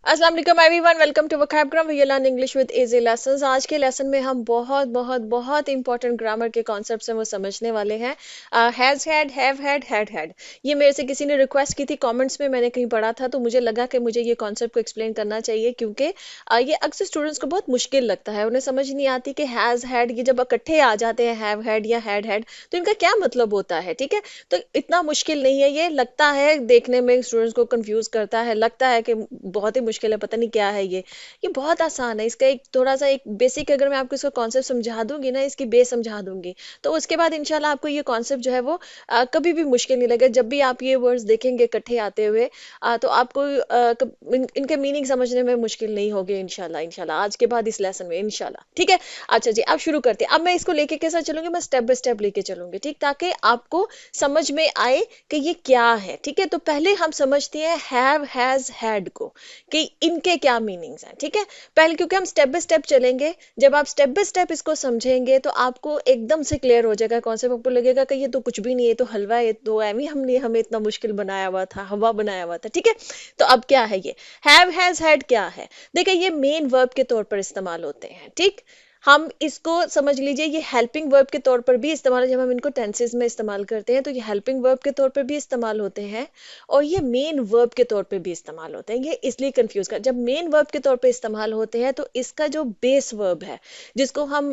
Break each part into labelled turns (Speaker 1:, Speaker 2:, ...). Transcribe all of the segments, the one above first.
Speaker 1: अस्सलाम वालेकुम everyone, welcome to vocab we learn English with easy lessons. आज के लेसन में हम बहुत बहुत बहुत इंपॉर्टेंट ग्रामर के कॉन्सेप्ट्स हैं वो समझने वाले हैं। Has had, have had, had. ये मेरे से किसी ने रिक्वेस्ट की थी, कमेंट्स में मैंने कहीं पढ़ा था, तो मुझे लगा कि मुझे ये कॉन्सेप्ट को एक्सप्लेन करना चाहिए, क्योंकि ये अक्सर स्टूडेंट्स को बहुत मुश्किल लगता है। उन्हें समझ नहीं आती कि हैज हैड ये जब इकट्ठे आ जाते हैं, हैव हैड या हैड, तो इनका क्या मतलब होता है। ठीक है, तो इतना मुश्किल नहीं है, ये लगता है देखने में स्टूडेंट्स को कंफ्यूज करता है, लगता है कि बहुत ही मुश्किल है, पता नहीं क्या है ये बहुत आसान है। इसका एक थोड़ा सा एक बेसिक अगर मैं आपको इसका कॉन्सेप्ट समझा दूंगी ना, इसकी बेस समझा दूंगी, तो उसके बाद इंशाल्लाह आपको ये कॉन्सेप्ट जो है वो कभी भी मुश्किल नहीं लगेगा। जब भी आप ये वर्ड्स देखेंगे इकट्ठे आते हुए, तो आपको इनके मीनिंग समझने में मुश्किल नहीं होगी इंशाल्लाह। इंशाल्लाह आज के बाद इस लेसन में इंशाल्लाह। ठीक है, अच्छा जी, अब शुरू करते हैं। अब मैं इसको लेके कैसा चलूंगी, मैं स्टेप बाय स्टेप लेके चलूंगी, ठीक, ताकि आपको समझ में आए कि ये क्या है। ठीक है, तो पहले हम समझते हैं हैव हैज हैड को, कि इनके क्या मीनिंग्स हैं। ठीक है, पहले क्योंकि हम स्टेप बाय स्टेप चलेंगे, जब आप स्टेप बाय स्टेप इसको समझेंगे तो आपको एकदम से क्लियर हो जाएगा कॉन्सेप्ट। आपको लगेगा कि ये तो कुछ भी नहीं है, ये तो हलवा है, ये तो एमी हमने हमें इतना मुश्किल बनाया हुआ था, हवा बनाया हुआ था। ठीक है, तो अब क्या है ये हैव हैज हैड, क्या है? देखिए, ये मेन वर्ब के तौर पर इस्तेमाल होते हैं। ठीक, हम इसको समझ लीजिए, ये हेल्पिंग वर्ब के तौर पर भी इस्तेमाल, जब हम इनको टेंसेस में इस्तेमाल करते हैं तो ये हेल्पिंग वर्ब के तौर पर भी इस्तेमाल होते हैं, और ये मेन वर्ब के तौर पे भी इस्तेमाल होते हैं। ये इसलिए कंफ्यूज कर, जब मेन वर्ब के तौर पे इस्तेमाल होते हैं तो इसका जो बेस वर्ब है, जिसको हम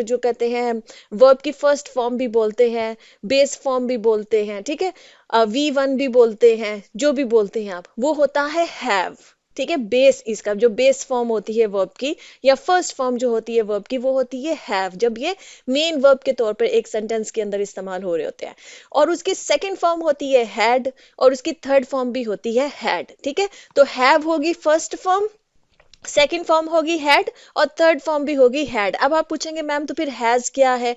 Speaker 1: जो कहते हैं वर्ब की फर्स्ट फॉर्म भी बोलते हैं, बेस फॉर्म भी बोलते हैं, ठीक है, V1 भी बोलते हैं, जो भी बोलते हैं आप, वो होता है हैव। ठीक है, बेस, इसका जो बेस फॉर्म होती है वर्ब की, या फर्स्ट फॉर्म जो होती है वर्ब की, वो होती है हैव, जब ये मेन वर्ब के तौर पर एक सेंटेंस के अंदर इस्तेमाल हो रहे होते हैं। और उसकी सेकंड फॉर्म होती है हैड, और उसकी थर्ड फॉर्म भी होती है हैड। ठीक है, तो हैव होगी फर्स्ट फॉर्म, सेकेंड फॉर्म होगी हैड, और थर्ड फॉर्म भी होगी हैड। अब आप पूछेंगे मैम तो फिर हैज क्या है?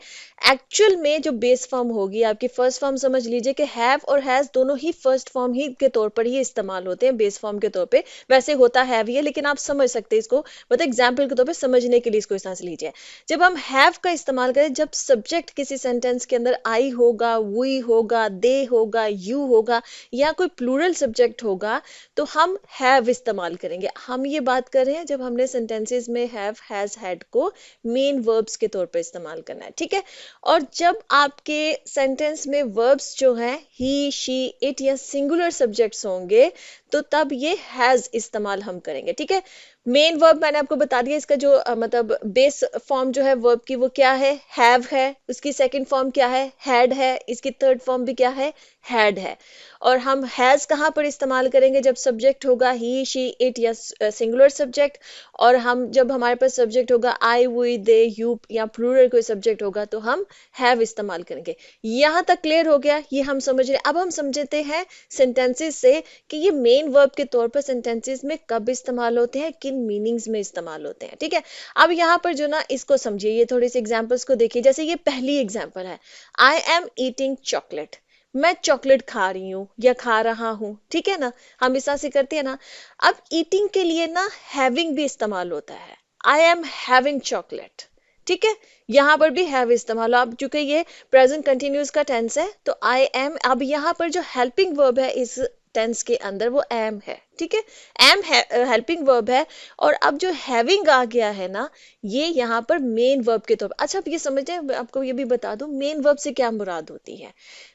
Speaker 1: एक्चुअल में जो बेस फॉर्म होगी आपकी, फर्स्ट फॉर्म समझ लीजिए कि हैव और हैज दोनों ही फर्स्ट फॉर्म ही के तौर पर ही इस्तेमाल होते हैं, बेस फॉर्म के तौर पे। वैसे होता हैव ही है, लेकिन आप समझ सकते हैं इसको, मतलब एग्जाम्पल के तौर पे समझने के लिए इसको इस तरह से लीजिए। जब हम हैव का इस्तेमाल करें, जब सब्जेक्ट किसी सेंटेंस के अंदर आई होगा, वी होगा, दे होगा, यू होगा, या कोई प्लूरल सब्जेक्ट होगा, तो हम हैव इस्तेमाल करेंगे। हम ये बात कर रहे हैं जब हमने सेंटेंसेस में हैव हैज हैड को मेन वर्ब्स के तौर पर इस्तेमाल करना है। ठीक है, और जब आपके सेंटेंस में वर्ब्स जो हैं ही, शी, इट या सिंगुलर सब्जेक्ट्स होंगे, तो तब ये हैज इस्तेमाल हम करेंगे। ठीक है, मेन वर्ब मैंने आपको बता दिया, इसका जो मतलब बेस फॉर्म जो है वर्ब की, वो क्या है? हैव है। उसकी सेकंड फॉर्म क्या है? हैड है। इसकी थर्ड फॉर्म भी क्या है? हैड है। और हम हैज कहाँ पर इस्तेमाल करेंगे? जब सब्जेक्ट होगा ही, शी, इट या सिंगुलर सब्जेक्ट, और हम जब हमारे पास सब्जेक्ट होगा आई, वी, दे, यू या प्लूरल कोई सब्जेक्ट होगा, तो हम हैव इस्तेमाल करेंगे। यहाँ तक क्लियर हो गया? ये हम समझ रहे। अब हम समझते हैं सेंटेंसेस से कि ये मेन वर्ब के तौर पर सेंटेंसेस में कब इस्तेमाल होते हैं, किन मीनिंग्स में इस्तेमाल होते हैं। ठीक है, अब यहाँ पर जो ना, इसको समझिए, ये थोड़ी सी एग्जांपल्स को देखिए। जैसे ये पहली एग्जांपल है, आई एम ईटिंग चॉकलेट, मैं चॉकलेट खा रही हूँ या खा रहा हूँ। ठीक है ना, हम इस तरह से करते हैं ना। अब ईटिंग के लिए ना हैविंग भी इस्तेमाल होता है, आई एम हैविंग चॉकलेट। ठीक है, यहाँ पर भी हैव इस्तेमाल हो। अब चूंकि ये प्रेजेंट कंटिन्यूस का टेंस है, तो आई एम, अब यहाँ पर जो हेल्पिंग वर्ब है इस टेंस के अंदर, वो एम है। ठीक है, एम हेल्पिंग वर्ब है, और अब जो हैविंग आ गया है ना, ये यहाँ पर मेन वर्ब के तौर पर। अच्छा, अब ये समझते हैं, आपको ये भी बता दूं मेन वर्ब से क्या मुराद होती है।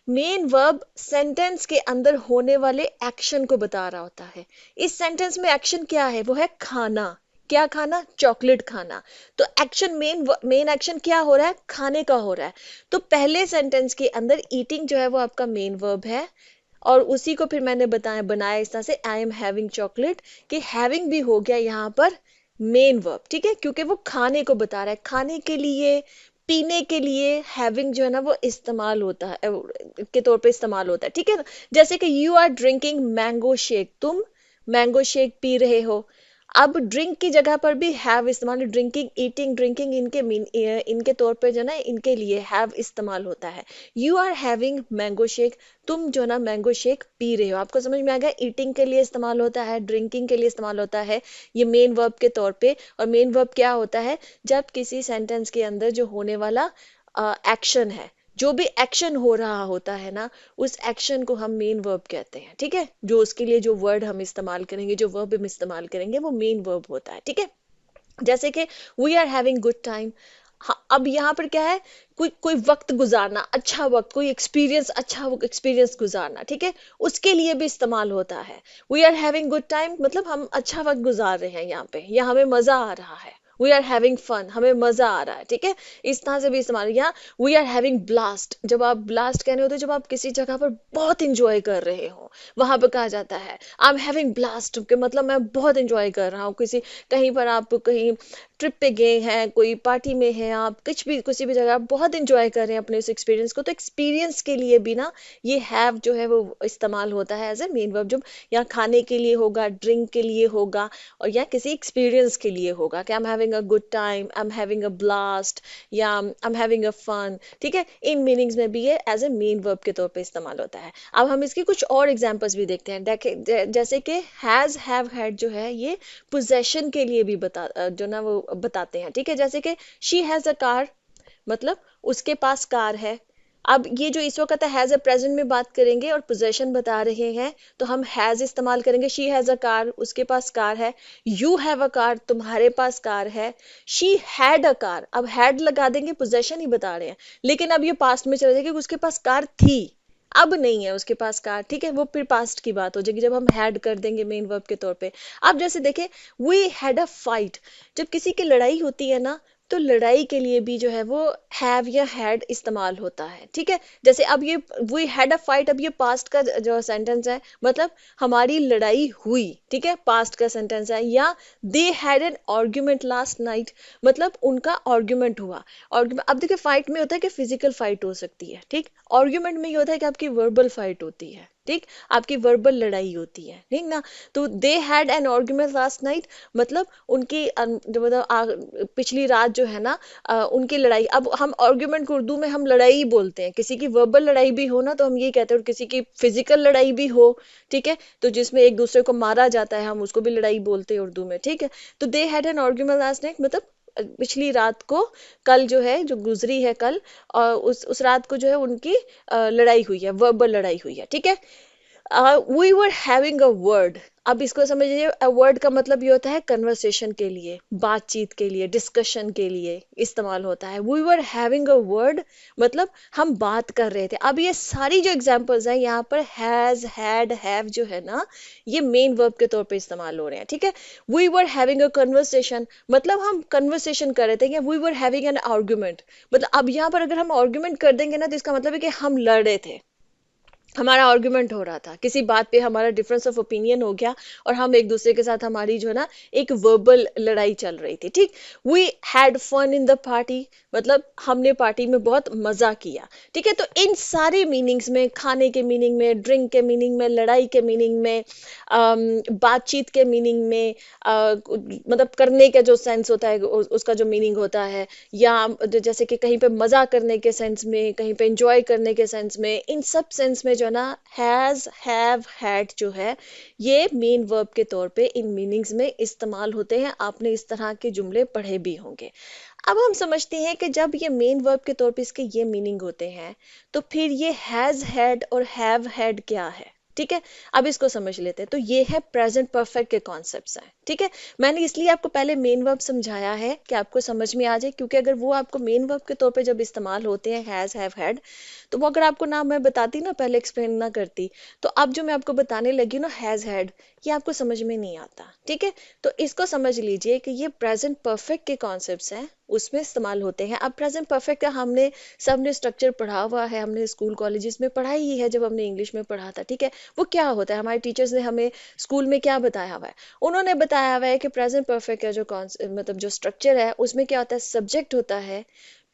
Speaker 1: मेन वर्ब सेंटेंस के अंदर होने वाले एक्शन को बता रहा होता है। इस सेंटेंस में एक्शन क्या है? वो है खाना। क्या खाना? चॉकलेट खाना। तो एक्शन, मेन एक्शन क्या हो रहा है? खाने का हो रहा है। तो पहले सेंटेंस के अंदर ईटिंग जो है वो आपका मेन वर्ब है, और उसी को फिर मैंने बनाया इस तरह से, आई एम हैविंग चॉकलेट, कि हैविंग भी हो गया यहाँ पर मेन वर्ब। ठीक है, क्योंकि वो खाने को बता रहा है, खाने के लिए, पीने के लिए हैविंग जो है ना वो इस्तेमाल होता है, के तौर पे इस्तेमाल होता है। ठीक है ना, जैसे कि you are drinking mango shake, तुम मैंगो शेक पी रहे हो। अब ड्रिंक की जगह पर भी हैव इस्तेमाल, ड्रिंकिंग, ईटिंग, ड्रिंकिंग, इनके तौर पे जो ना, इनके लिए हैव इस्तेमाल होता है। You are having mango shake, तुम जो ना मैंगो शेक पी रहे हो। आपको समझ में आ गया? ईटिंग के लिए इस्तेमाल होता है, ड्रिंकिंग के लिए इस्तेमाल होता है, ये मेन वर्ब के तौर पे। और मेन वर्ब क्या होता है? जब किसी सेंटेंस के अंदर जो होने वाला एक्शन है, जो भी एक्शन हो रहा होता है ना, उस एक्शन को हम मेन वर्ब कहते हैं, ठीक है। जो उसके लिए जो वर्ड हम इस्तेमाल करेंगे, जो वर्ब हम इस्तेमाल करेंगे, वो मेन वर्ब होता है, ठीक है। जैसे कि we are having good time. अब यहाँ पर क्या है, कोई कोई वक्त गुजारना, अच्छा वक्त, कोई एक्सपीरियंस, अच्छा एक्सपीरियंस गुजारना, ठीक है, उसके लिए भी इस्तेमाल होता है। We are having good time मतलब हम अच्छा वक्त गुजार रहे हैं यहाँ पे, या हमें मजा आ रहा है। वी आर हैविंग फन, हमें मजा आ रहा है, ठीक है। इस तरह से भी इस्तेमाल, या वी आर हैविंग ब्लास्ट, जब आप ब्लास्ट कहने होते, जब आप किसी जगह पर बहुत इंजॉय कर रहे हो, वहां पर कहा जाता है आई एम हैविंग ब्लास्ट, मतलब मैं बहुत इंजॉय कर रहा हूँ। किसी, कहीं पर आप कहीं ट्रिप पे गए हैं, कोई पार्टी में है, आप कुछ भी, किसी भी जगह आप बहुत इंजॉय कर रहे हैं अपने उस एक्सपीरियंस को, तो एक्सपीरियंस के लिए भी ना ये हैव जो है वो इस्तेमाल होता है एज ए मेन वर्ब। जब या खाने के लिए होगा, ड्रिंक के लिए होगा, और या किसी एक्सपीरियंस के लिए होगा कि I am having a good time, I am having a blast, या I am having a fun, ठीक है। इन मीनिंग्स में भी ये एज ए मेन वर्ब के तौर पे इस्तेमाल होता है। अब हम इसकी कुछ और एग्जांपल्स भी देखते हैं। जैसे कि हैज, हैव, हैड जो है ये पोजेशन के लिए भी जो ना वो बताते हैं, ठीक है। जैसे कि शी हैज अ कार, मतलब उसके पास कार है। अब ये जो इस वक्त हैज अ प्रेजेंट में बात करेंगे और पोजेशन बता रहे हैं, तो हम हैज इस्तेमाल करेंगे। शी हैज अ कार, उसके पास कार है। यू हैव अ कार, तुम्हारे पास कार है। शी हैड अ कार, अब हैड लगा देंगे, पोजेशन ही बता रहे हैं, लेकिन अब ये पास्ट में चले जाएगा कि उसके पास कार थी, अब नहीं है उसके पास कार, ठीक है। वो फिर पास्ट की बात हो जाएगी जब हम हैड कर देंगे मेन वर्ब के तौर पे। अब जैसे देखें, वी हैड अ फाइट, जब किसी की लड़ाई होती है ना, तो लड़ाई के लिए भी जो है वो हैव या हैड इस्तेमाल होता है, ठीक है। जैसे अब ये वी हैड अ फाइट, अब ये पास्ट का जो सेंटेंस है, मतलब हमारी लड़ाई हुई, ठीक है, पास्ट का सेंटेंस है। या they had an argument last night, मतलब उनका आर्ग्यूमेंट हुआ। आर्ग्यूमेंट, अब देखिए फाइट में होता है कि फिजिकल फाइट हो सकती है, ठीक। आर्ग्यूमेंट में ये होता है कि आपकी वर्बल फाइट होती है, ठीक, आपकी वर्बल लड़ाई होती है, ठीक ना। तो they had an argument last night, मतलब उनकी जो मतलब पिछली रात जो है ना, उनकी लड़ाई। अब हम आर्ग्यूमेंट को उर्दू में हम लड़ाई बोलते हैं, किसी की वर्बल लड़ाई भी हो ना तो हम ये कहते हैं, और किसी की फिजिकल लड़ाई भी हो, ठीक है, तो जिसमें एक दूसरे को मारा जाता है, हम उसको भी लड़ाई बोलते हैं उर्दू में, ठीक है। तो they had an argument last night, मतलब पिछली रात को, कल जो है, जो गुजरी है कल, और उस रात को जो है उनकी लड़ाई हुई है, वर्बल लड़ाई हुई है, ठीक है। We were having a word, अब इसको समझिए, अ वर्ड का मतलब ये होता है कन्वर्सेशन के लिए, बातचीत के लिए, डिस्कशन के लिए इस्तेमाल होता है। We were having a word, मतलब हम बात कर रहे थे। अब ये सारी जो एग्जांपल्स हैं यहाँ पर हैज, हैड, हैव जो है ना, ये मेन वर्ब के तौर पे इस्तेमाल हो रहे हैं, ठीक है। We were having a conversation, मतलब हम कन्वर्सेशन कर रहे थे। या we were having an argument, मतलब अब यहाँ पर अगर हम आर्ग्यूमेंट कर देंगे ना, तो इसका मतलब है कि हम लड़ रहे थे, हमारा आर्गुमेंट हो रहा था, किसी बात पे हमारा डिफरेंस ऑफ ओपिनियन हो गया, और हम एक दूसरे के साथ, हमारी जो है ना एक वर्बल लड़ाई चल रही थी, ठीक। We had fun in the party, मतलब हमने पार्टी में बहुत मजा किया, ठीक है। तो इन सारे मीनिंग्स में, खाने के मीनिंग में, ड्रिंक के मीनिंग में, लड़ाई के मीनिंग में, बातचीत के मीनिंग में, मतलब करने का जो सेंस होता है उसका जो मीनिंग होता है, या जैसे कि कहीं पे मजा करने के सेंस में, कहीं पे एंजॉय करने के सेंस में, इन सब सेंस में जो है ना, हैज, हैव, हैड जो है, ये मेन वर्ब के तौर पे इन मीनिंग्स में इस्तेमाल होते हैं। आपने इस तरह के जुमले पढ़े भी होंगे। अब हम समझते हैं कि जब ये मेन वर्ब के तौर पे इसके ये मीनिंग होते हैं, तो फिर ये हैज हैड और हैव हैड क्या है, ठीक है। अब इसको समझ लेते हैं। तो ये है प्रेजेंट परफेक्ट के कॉन्सेप्ट्स हैं, ठीक है। मैंने इसलिए आपको पहले मेन वर्ब समझाया है कि आपको समझ में आ जाए, क्योंकि अगर वो आपको मेन वर्ब के तौर पे जब इस्तेमाल होते हैं, हैज, हैव, हैड, तो वो अगर आपको ना मैं बताती ना, पहले एक्सप्लेन ना करती, तो अब जो मैं आपको बताने लगी ना, हैज, हैड, ये आपको समझ में नहीं आता, ठीक है। तो इसको समझ लीजिए कि ये प्रेजेंट परफेक्ट के कॉन्सेप्ट्स हैं, उसमें इस्तेमाल होते हैं। अब प्रेजेंट परफेक्ट का हमने सबने स्ट्रक्चर पढ़ा हुआ है, हमने स्कूल कॉलेजेस में पढ़ा ही है, जब हमने इंग्लिश में पढ़ा था, ठीक है। वो क्या होता है, हमारे टीचर्स ने हमें स्कूल में क्या बताया हुआ है, उन्होंने बताया हुआ है कि प्रेजेंट परफेक्ट का जो मतलब जो स्ट्रक्चर है, उसमें क्या होता है, सब्जेक्ट होता है,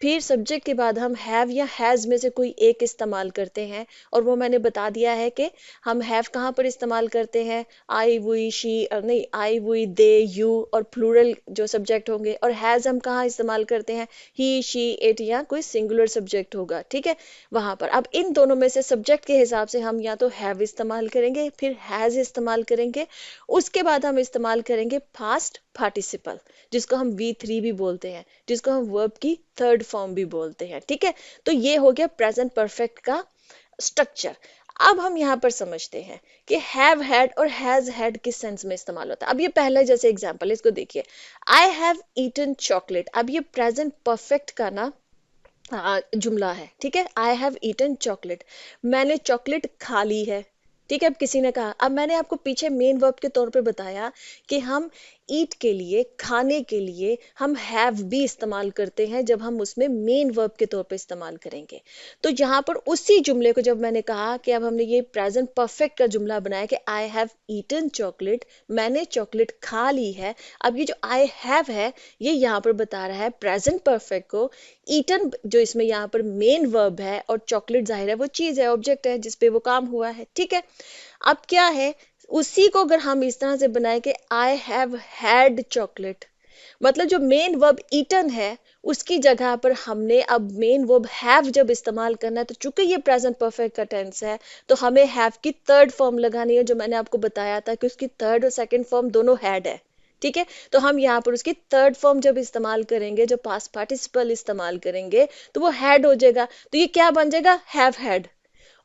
Speaker 1: फिर सब्जेक्ट के बाद हम हैव या हैज में से कोई एक इस्तेमाल करते हैं। और वो मैंने बता दिया है कि हम हैव कहाँ पर इस्तेमाल करते हैं, आई, वी, शी, नहीं, आई, वी, दे, यू, और प्लूरल जो सब्जेक्ट होंगे। और हैज हम कहाँ इस्तेमाल करते हैं, ही, शी, इट, या कोई सिंगुलर सब्जेक्ट होगा, ठीक है, वहां पर। अब इन दोनों में से सब्जेक्ट के हिसाब से हम या तो हैव इस्तेमाल करेंगे, फिर हैज इस्तेमाल करेंगे, उसके बाद हम इस्तेमाल करेंगे पास्ट पार्टिसिपल, जिसको हम V3 भी बोलते हैं, जिसको हम वर्ब की थर्ड फॉर्म भी बोलते हैं, ठीक है। तो ये हो गया प्रेजेंट परफेक्ट का स्ट्रक्चर। अब हम यहाँ पर समझते हैं कि हैव हैड और हैज हैड किस सेंस में इस्तेमाल होता है। अब ये पहला जैसे एग्जांपल है, इसको देखिए, आई हैव ईटन चॉकलेट। अब ये प्रेजेंट परफेक्ट का ना जुमला है, ठीक है। आई हैव ईटन चॉकलेट, मैंने चॉकलेट खा ली है, ठीक है। अब किसी ने कहा, अब मैंने आपको पीछे मेन वर्ब के तौर पे बताया कि हम ईट के लिए, खाने के लिए हम हैव भी इस्तेमाल करते हैं जब हम उसमें मेन वर्ब के तौर पे इस्तेमाल करेंगे। तो यहाँ पर उसी जुमले को जब मैंने कहा कि अब हमने ये प्रेजेंट परफेक्ट का जुमला बनाया कि आई हैव ईटन चॉकलेट, मैंने चॉकलेट खा ली है। अब ये जो आई हैव है, ये यहाँ पर बता रहा है प्रेजेंट परफेक्ट को। ईटन जो इसमें यहाँ पर मेन वर्ब है, और चॉकलेट जाहिर है वो चीज है, ऑब्जेक्ट है जिसपे वो काम हुआ है, ठीक है। अब क्या है, उसी को अगर हम इस तरह से बनाए कि आई हैव हैड चॉकलेट, मतलब जो मेन वर्ब ईटन है उसकी जगह पर हमने अब मेन वर्ब हैव जब इस्तेमाल करना है, तो चूंकि ये प्रेजेंट परफेक्ट का टेंस है, तो हमें हैव की थर्ड फॉर्म लगानी है, जो मैंने आपको बताया था कि उसकी थर्ड और सेकंड फॉर्म दोनों हैड है, ठीक है। तो हम यहाँ पर उसकी थर्ड फॉर्म जब इस्तेमाल करेंगे, जब पास्ट पार्टिसिपल इस्तेमाल करेंगे, तो वो हैड हो जाएगा। तो ये क्या बन जाएगा, हैव हैड,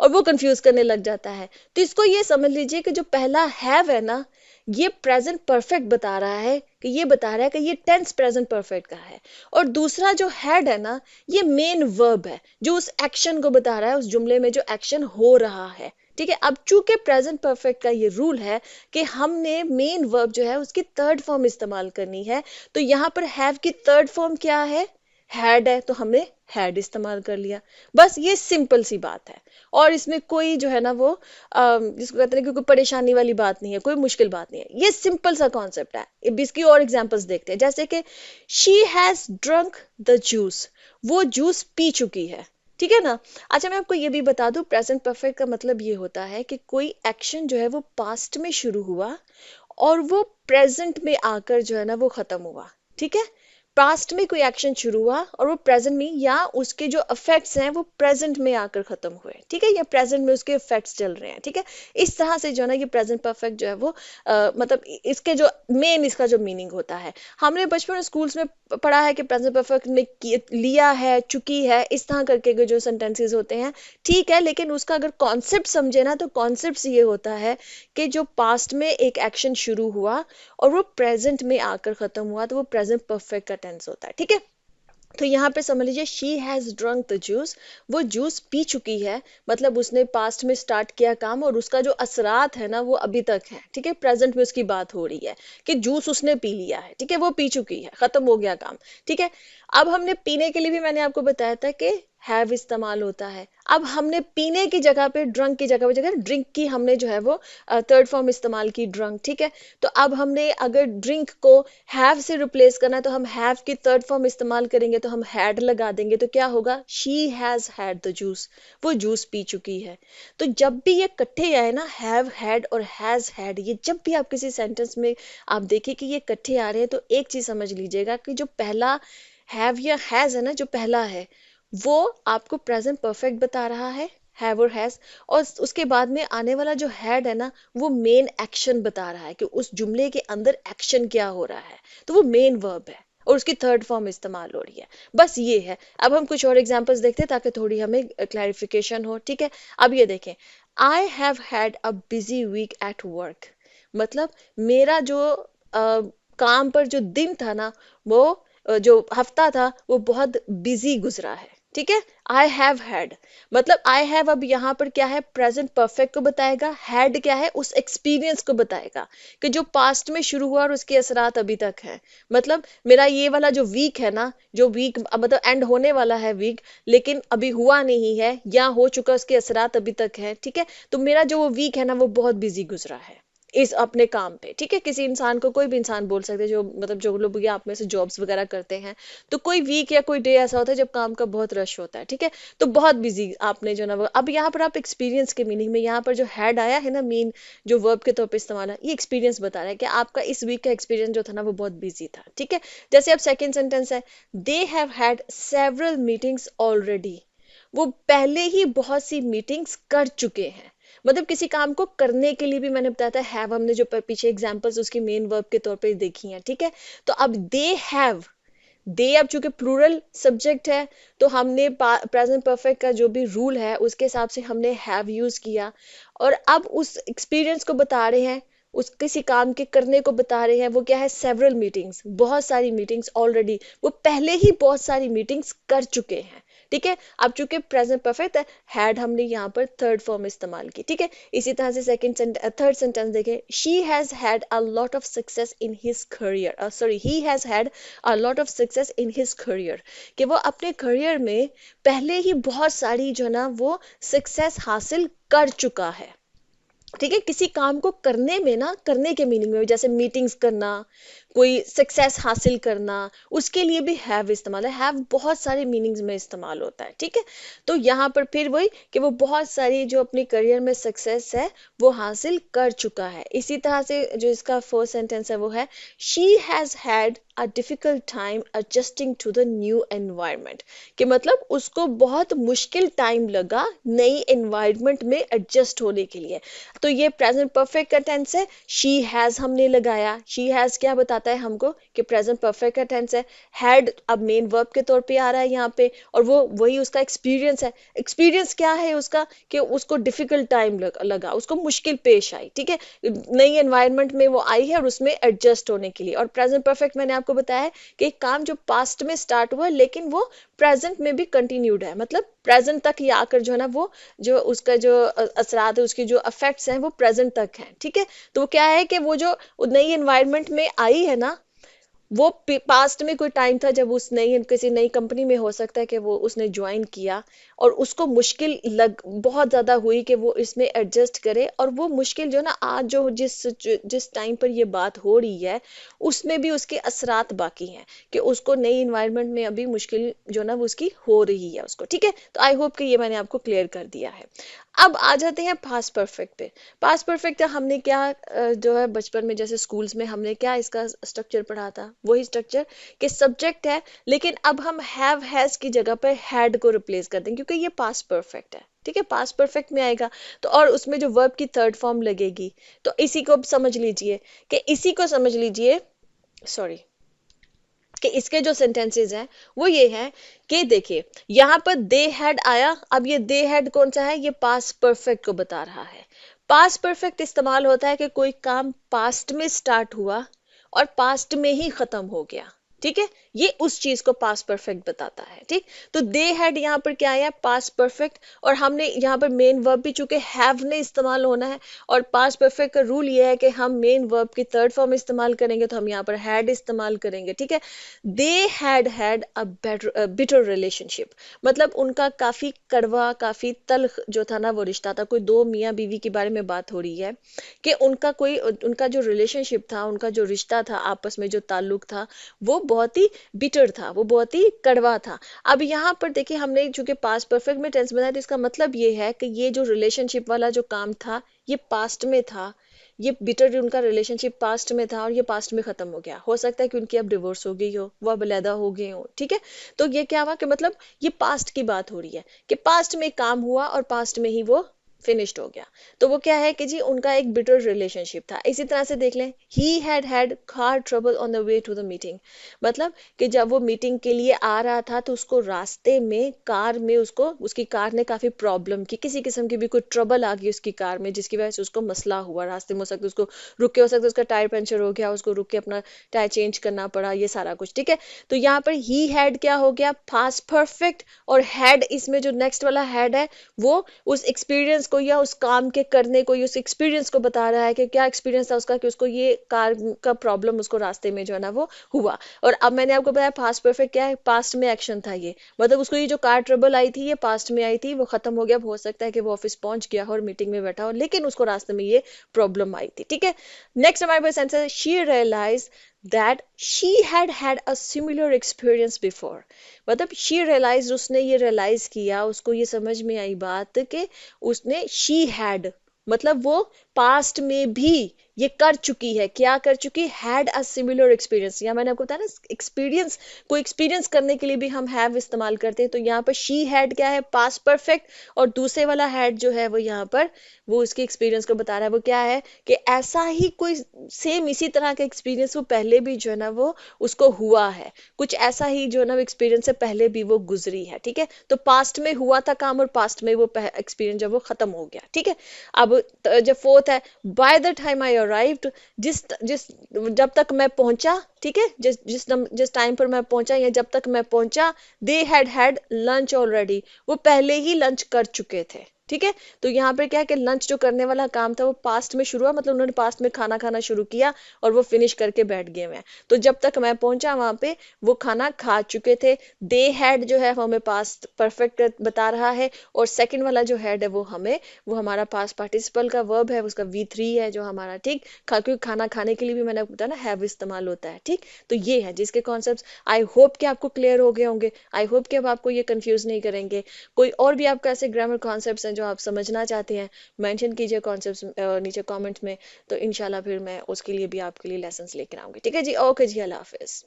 Speaker 1: और वो कंफ्यूज करने लग जाता है। तो इसको ये समझ लीजिए कि जो पहला हैव है ना, ये प्रेजेंट परफेक्ट बता रहा है, कि ये बता रहा है कि ये टेंस प्रेजेंट परफेक्ट का है। और दूसरा जो हैड है ना, ये मेन वर्ब है जो उस एक्शन को बता रहा है, उस जुमले में जो एक्शन हो रहा है, ठीक है। अब चूंकि प्रेजेंट परफेक्ट का ये रूल है कि हमने मेन वर्ब जो है उसकी थर्ड फॉर्म इस्तेमाल करनी है, तो यहाँ पर हैव की थर्ड फॉर्म क्या है, हैड है, तो हमने हैड इस्तेमाल कर लिया। बस ये सिंपल सी बात है, और इसमें कोई जो है ना वो जिसको कहते हैं कि कोई परेशानी वाली बात नहीं है, कोई मुश्किल बात नहीं है, ये सिंपल सा कॉन्सेप्ट है। अब इसकी और एग्जांपल्स देखते हैं, जैसे कि she has drunk the juice, वो जूस पी चुकी है, ठीक है ना। अच्छा, मैं आपको ये भी बता दूं, प्रेजेंट परफेक्ट का मतलब ये होता है कि कोई एक्शन जो है वो पास्ट में शुरू हुआ और वो प्रेजेंट में आकर जो है ना वो खत्म हुआ, ठीक है। पास्ट में कोई एक्शन शुरू हुआ और वो प्रेजेंट में, या उसके जो इफेक्ट्स हैं वो प्रेजेंट में आकर खत्म हुए, ठीक है, या प्रेजेंट में उसके इफेक्ट्स चल रहे हैं, ठीक है। इस तरह से जो है ना ये प्रेजेंट परफेक्ट जो है वो मतलब इसके जो मेन इसका जो मीनिंग होता है, हमने बचपन में स्कूल्स में पढ़ा है कि प्रेजेंट परफेक्ट में लिया है, चुकी है, इस तरह करके के जो सेंटेंसेस होते हैं, ठीक है। लेकिन उसका अगर कॉन्सेप्ट समझे ना, तो कॉन्सेप्ट ये होता है कि जो पास्ट में एक एक्शन शुरू हुआ और वो प्रेजेंट में आकर खत्म हुआ, तो वो प्रेजेंट परफेक्ट का टेंस होता है, ठीक है। तो यहाँ पे समझ लीजिए, she has drunk the juice, वो जूस पी चुकी है, मतलब उसने पास्ट में स्टार्ट किया काम और उसका जो असरात है ना वो अभी तक है, ठीक है। प्रेजेंट में उसकी बात हो रही है कि जूस उसने पी लिया है, ठीक है, वो पी चुकी है, खत्म हो गया काम, ठीक है। अब हमने पीने के लिए भी मैंने आपको बताया था कि हैव इस्तेमाल होता है। अब हमने पीने की जगह पे ड्रंक की जगह ड्रिंक की हमने जो है वो थर्ड फॉर्म इस्तेमाल की, ड्रंक, ठीक है। तो अब हमने अगर ड्रिंक को हैव से रिप्लेस करना है, तो हम हैव की थर्ड फॉर्म इस्तेमाल करेंगे, तो हम हैड लगा देंगे, तो क्या होगा, she has had the juice, वो जूस पी चुकी है। तो जब भी ये इकट्ठे आए ना, हैव हैड और हैज हैड, ये जब भी आप किसी सेंटेंस में आप देखिए कि ये इकट्ठे आ रहे हैं, तो एक चीज समझ लीजिएगा कि जो पहला हैव या हैज है ना, जो पहला है वो आपको प्रेजेंट परफेक्ट बता रहा है, हैव और हैज, और उसके बाद में आने वाला जो हैड है ना, वो मेन एक्शन बता रहा है कि उस जुमले के अंदर एक्शन क्या हो रहा है, तो वो मेन वर्ब है और उसकी थर्ड फॉर्म इस्तेमाल हो रही है। बस ये है। अब हम कुछ और एग्जांपल्स देखते हैं ताकि थोड़ी हमें क्लैरिफिकेशन हो, ठीक है। अब ये देखें, I have had a busy week at work, मतलब मेरा जो काम पर जो दिन था ना, वो जो हफ्ता था वो बहुत बिजी गुजरा है, ठीक है। आई हैव हैड, मतलब आई हैव अब यहाँ पर क्या है, प्रेजेंट परफेक्ट को बताएगा, हैड क्या है, उस एक्सपीरियंस को बताएगा कि जो पास्ट में शुरू हुआ और उसके असरात अभी तक हैं। मतलब मेरा ये वाला जो वीक है ना, जो वीक मतलब एंड होने वाला है वीक, लेकिन अभी हुआ नहीं है या हो चुका, उसके असरात अभी तक है, ठीक है। तो मेरा जो वो वीक है ना वो बहुत बिजी गुजरा है इस अपने काम पे, ठीक है। किसी इंसान को, कोई भी इंसान बोल सकते हैं, जो मतलब जो लोग ये आप में से जॉब्स वगैरह करते हैं, तो कोई वीक या कोई डे ऐसा होता है जब काम का बहुत रश होता है, ठीक है। तो बहुत बिजी आपने जो ना वो, अब यहाँ पर आप एक्सपीरियंस के मीनिंग में, यहाँ पर जो हैड आया है ना मीन, जो वर्ब के तौर पे इस्तेमाल है, ये एक्सपीरियंस बता रहा है कि आपका इस वीक का एक्सपीरियंस जो था ना वो बहुत बिजी था, ठीक है। जैसे अब सेकेंड सेंटेंस है, they have had several meetings already, वो पहले ही बहुत सी मीटिंग्स कर चुके हैं। मतलब किसी काम को करने के लिए भी मैंने बताया था हैव, हमने जो पीछे एग्जांपल्स उसकी मेन वर्ब के तौर पे देखी हैं, ठीक है। तो अब दे हैव, दे अब चूंकि प्लूरल सब्जेक्ट है तो हमने प्रेजेंट परफेक्ट का जो भी रूल है उसके हिसाब से हमने हैव यूज किया, और अब उस एक्सपीरियंस को बता रहे हैं, उस किसी काम के करने को बता रहे हैं, वो क्या है, सेवरल मीटिंग्स, बहुत सारी मीटिंग्स ऑलरेडी, वो पहले ही बहुत सारी मीटिंग्स कर चुके हैं। ठीक है, अब चूंकि प्रेजेंट परफेक्ट है, हैड हमने यहाँ पर थर्ड फॉर्म इस्तेमाल की। ठीक है, इसी तरह से थर्ड सेंटेंस देखें, she has had a lot of success in his career, sorry he has had a lot of success in his career, कि वो अपने करियर में पहले ही बहुत सारी जो ना वो सक्सेस हासिल कर चुका है। ठीक है, किसी काम को करने में ना, करने के मीनिंग में जैसे मीटिंग्स करना, कोई सक्सेस हासिल करना, उसके लिए भी हैव इस्तेमाल है। हैव बहुत सारे मीनिंग्स में इस्तेमाल होता है। ठीक है, तो यहाँ पर फिर वही कि वो बहुत सारी जो अपने करियर में सक्सेस है वो हासिल कर चुका है। इसी तरह से जो इसका फोर्थ सेंटेंस है वो है, she has had a difficult time adjusting to the new environment, कि मतलब उसको बहुत मुश्किल टाइम लगा नई एनवायरनमेंट में एडजस्ट होने के लिए। तो ये प्रेजेंट परफेक्ट का टेंस है, शी हैज हमने लगाया, शी हैज क्या बताता है हमको कि प्रेजेंट परफेक्ट का टेंस है। हैड अब मेन वर्ब के तौर पे आ रहा है यहाँ पे, और वो वही उसका एक्सपीरियंस है। एक्सपीरियंस क्या है उसका, कि उसको डिफिकल्ट टाइम लगा, उसको मुश्किल पेश आई। ठीक है, नई एनवायरनमेंट में वो आई है और उसमें एडजस्ट होने के लिए। और प्रेजेंट परफेक्ट मैंने आपको बताया है कि एक काम जो पास्ट में स्टार्ट हुआ लेकिन वो प्रेजेंट में भी कंटिन्यूड है, मतलब प्रेजेंट तक ही आकर जो है ना वो जो उसका जो असरात है, उसकी जो अफेक्ट्स हैं वो प्रेजेंट तक हैं। ठीक है, तो वो क्या है कि वो जो नई एनवायरनमेंट में आई है ना, वो पास्ट में कोई टाइम था जब उस नई किसी नई कंपनी में हो सकता है कि वो उसने ज्वाइन किया और उसको मुश्किल लग बहुत ज्यादा हुई कि वो इसमें एडजस्ट करे, और वो मुश्किल जो ना आज जो जिस टाइम पर ये बात हो रही है उसमें भी उसके असरात बाकी हैं, कि उसको नई इन्वायरमेंट में अभी मुश्किल जो ना वो उसकी हो रही है उसको। ठीक है, तो आई होप कि ये मैंने आपको क्लियर कर दिया है। अब आ जाते हैं पास्ट परफेक्ट पे। पास्ट परफेक्ट हमने क्या जो है बचपन में जैसे स्कूल्स में हमने क्या इसका स्ट्रक्चर पढ़ा था, वही स्ट्रक्चर कि सब्जेक्ट है, लेकिन अब हम हैव हैज की जगह पर हैड को रिप्लेस कर देंगे क्योंकि ये पास्ट परफेक्ट है। ठीक है, पास्ट परफेक्ट में आएगा तो, और उसमें जो वर्ब की थर्ड फॉर्म लगेगी, तो इसी को अब समझ लीजिए, कि इसी को समझ लीजिए, सॉरी, कि इसके जो सेंटेंसेस हैं वो ये हैं कि देखिए यहाँ पर दे हैड आया, अब ये दे हैड कौन सा है, ये पास्ट परफेक्ट को बता रहा है। पास्ट परफेक्ट इस्तेमाल होता है कि कोई काम पास्ट में स्टार्ट हुआ और पास्ट में ही खत्म हो गया। ठीक है, ये उस चीज को पास्ट परफेक्ट बताता है। ठीक, तो दे हैड यहाँ पर क्या आया, पास्ट परफेक्ट, और हमने यहाँ पर मेन वर्ब भी चूंकि हैव ने इस्तेमाल होना है, और पास्ट परफेक्ट का रूल ये है कि हम मेन वर्ब की थर्ड फॉर्म इस्तेमाल करेंगे तो हम यहाँ पर हैड इस्तेमाल करेंगे। ठीक है, they had had a bitter relationship, मतलब उनका काफी कड़वा, काफी तल्ख जो था ना वो रिश्ता था। कोई दो मियाँ बीवी के बारे में बात हो रही है कि उनका जो रिलेशनशिप था, उनका जो रिश्ता था, आपस में जो ताल्लुक था वो बहुत ही बिटर था, वो बहुत ही कड़वा था। अब यहाँ पर देखिए हमने चूंकि पास्ट परफेक्ट में टेंस बनाया तो इसका मतलब ये है कि ये जो रिलेशनशिप वाला जो काम था ये पास्ट में था, ये बिटर उनका रिलेशनशिप पास्ट में था और ये पास्ट में खत्म हो गया। हो सकता है कि उनकी अब डिवोर्स हो गई हो, वो अब अलहदा हो गए हो। ठीक है, तो ये क्या हुआ कि मतलब ये पास्ट की बात हो रही है कि पास्ट में काम हुआ और पास्ट में ही वो फिनिश्ड हो गया। तो वो क्या है कि जी उनका एक बिटर रिलेशनशिप था। इसी तरह से देख लें, he had had car trouble on the way to the meeting, मतलब कि जब वो मीटिंग के लिए आ रहा था तो उसको रास्ते में कार में उसको उसकी कार ने काफी प्रॉब्लम की, किसी किस्म की भी कोई ट्रबल आ गई उसकी कार में जिसकी वजह से उसको मसला हुआ रास्ते में। हो सकता है उसको रुक के, हो सकता है उसका टायर पंचर हो गया, उसको रुक के अपना टायर चेंज करना पड़ा, ये सारा कुछ। ठीक है, तो यहाँ पर ही हैड क्या हो गया, पास्ट परफेक्ट, और हैड इसमें जो नेक्स्ट वाला हैड है वो उस एक्सपीरियंस को या उस काम के करने को, उस एक्सपीरियंस को बता रहा है कि क्या एक्सपीरियंस था उसका कि उसको ये कार का प्रॉब्लम उसको रास्ते में जो है ना वो हुआ। और अब मैंने आपको बताया पास्ट परफेक्ट क्या है, पास्ट में एक्शन था ये, मतलब उसको ये जो कार ट्रबल आई थी ये पास्ट में आई थी, वो खत्म हो गया। हो सकता है कि वो ऑफिस पहुंच गया हो और मीटिंग में बैठा हो लेकिन उसको रास्ते में ये प्रॉब्लम आई थी। ठीक है, नेक्स्ट हमारे पास आंसर है, she realise that she had had a similar experience before, मतलब she realized, उसने ये realize किया, उसको ये समझ में आई बात कि उसने she had मतलब वो पास्ट में भी ये कर चुकी है, क्या कर चुकी, हैड अ सिमिलर एक्सपीरियंस। या मैंने आपको बताया ना, एक्सपीरियंस, कोई एक्सपीरियंस करने के लिए भी हम हैव इस्तेमाल करते हैं। तो यहाँ पर शी हैड क्या है, पास्ट परफेक्ट, और दूसरे वाला हैड जो है वो यहाँ पर वो उसके एक्सपीरियंस को बता रहा है। वो क्या है कि ऐसा ही कोई सेम इसी तरह का एक्सपीरियंस वो पहले भी जो है ना वो उसको हुआ है, कुछ ऐसा ही जो है ना एक्सपीरियंस से पहले भी वो गुजरी है। ठीक है, तो पास्ट में हुआ था काम और पास्ट में वो एक्सपीरियंस जब वो खत्म हो गया। ठीक है, अब जब फोर्थ है, by the time I arrived, जिस जिस जब तक मैं पहुंचा, ठीक है, जिस टाइम पर मैं पहुंचा या जब तक मैं पहुंचा, they had had lunch already, वो पहले ही लंच कर चुके थे। ठीक है, तो यहाँ पे क्या है कि लंच जो करने वाला काम था वो पास्ट में शुरू हुआ, मतलब उन्होंने पास्ट में खाना खाना शुरू किया और वो फिनिश करके बैठ गए हुए हैं। तो जब तक मैं पहुंचा वहां पे वो खाना खा चुके थे। दे हैड जो है वो हमें पास्ट परफेक्ट बता रहा है, और सेकंड वाला जो हैड है वो हमें, वो हमारा पास्ट पार्टिसिपल का वर्ब है, उसका V3 है जो हमारा, ठीक, क्योंकि खाना खाने के लिए भी मैंने आपको बताया ना हैव इस्तेमाल होता है। ठीक, तो ये है जिसके कॉन्सेप्ट, आई होप कि आपको क्लियर हो गए होंगे, आई होप कि अब आपको ये कंफ्यूज नहीं करेंगे। कोई और भी आपका ऐसे ग्रामर कॉन्सेप्ट्स हैं जो आप समझना चाहते हैं, मेंशन कीजिए कॉन्सेप्ट्स नीचे कमेंट्स में, तो इंशाल्लाह फिर मैं उसके लिए भी आपके लिए लेसन्स लेकर आऊंगी। ठीक है जी, ओके जी, अल्लाह हाफिज।